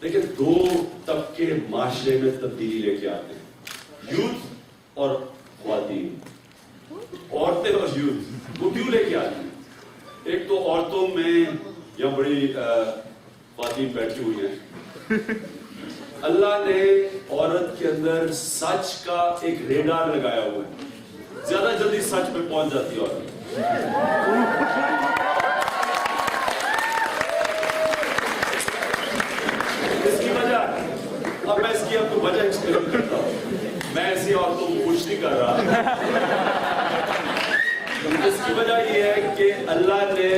دیکھیں دو طبقے معاشرے میں تبدیلی لے کے آتے ہیں، یوتھ اور خواتین، عورتیں اور یوتھ، وہ کیوں لے کے آتے ہیں؟ ایک تو عورتوں میں یا بڑی خواتین بیٹھی ہوئی ہیں، اللہ نے عورت کے اندر سچ کا ایک ریڈار لگایا ہوا ہے، زیادہ جلدی سچ پہ پہنچ جاتی ہے عورت۔ اس کی وجہ، اب میں اس کی آپ کو وجہ ایکسپلین کرتا ہوں، میں ایسی عورتوں کو خوش نہیں کر رہا۔ اس کی وجہ یہ ہے کہ اللہ نے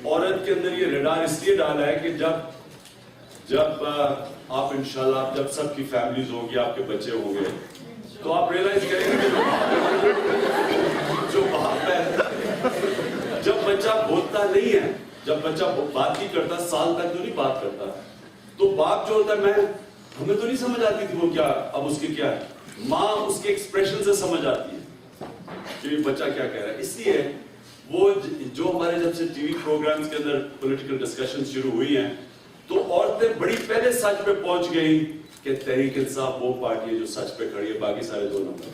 عورت کے اندر یہ ریڈار اس لیے ڈالا ہے کہ جب آپ انشاءاللہ جب سب کی فیملیز ہوگی، آپ کے بچے ہوں گے، تو آپ ریئلائز کریں گے جو باپ ہے، جب بچہ بولتا نہیں ہے، جب بچہ بات نہیں کرتا، سال تک تو نہیں بات کرتا، تو باپ جو ہوتا ہے، ہمیں تو نہیں سمجھ آتی تھی وہ کیا، اب اس کے کیا ہے، ماں اس کے ایکسپریشن سے سمجھ آتی ہے کہ یہ بچہ کیا کہہ رہا ہے۔ اس لیے وہ جو ہمارے جب سے ٹی وی پروگرامز کے اندر پولیٹیکل ڈسکشن شروع ہوئی ہیں، تو عورتیں بڑی پہلے سچ پہ پہنچ گئی کہ تحریک انصاف وہ پارٹی ہے جو سچ پہ کھڑی ہے، باقی سارے دو نمبر۔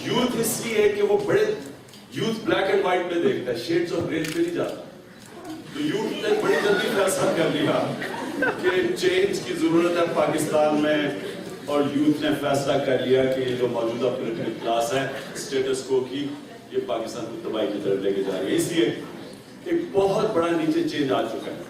یوتھ اس لیے ہے کہ وہ بڑے، یوتھ بلیک اینڈ وائٹ میں دیکھتا ہے، شیڈز آف گرے پہ نہیں جاتا، تو یوتھ نے بڑی جلدی فیصلہ کر لیا کہ چینج کی ضرورت ہے پاکستان میں، اور یوتھ نے فیصلہ کر لیا کہ یہ جو موجودہ پولیٹیکل کلاس ہے اسٹیٹس کو کی، یہ پاکستان کو تباہی کی طرف لے کے جا رہی ہے۔ اس لیے ایک بہت بڑا نیچے چینج آ چکا ہے۔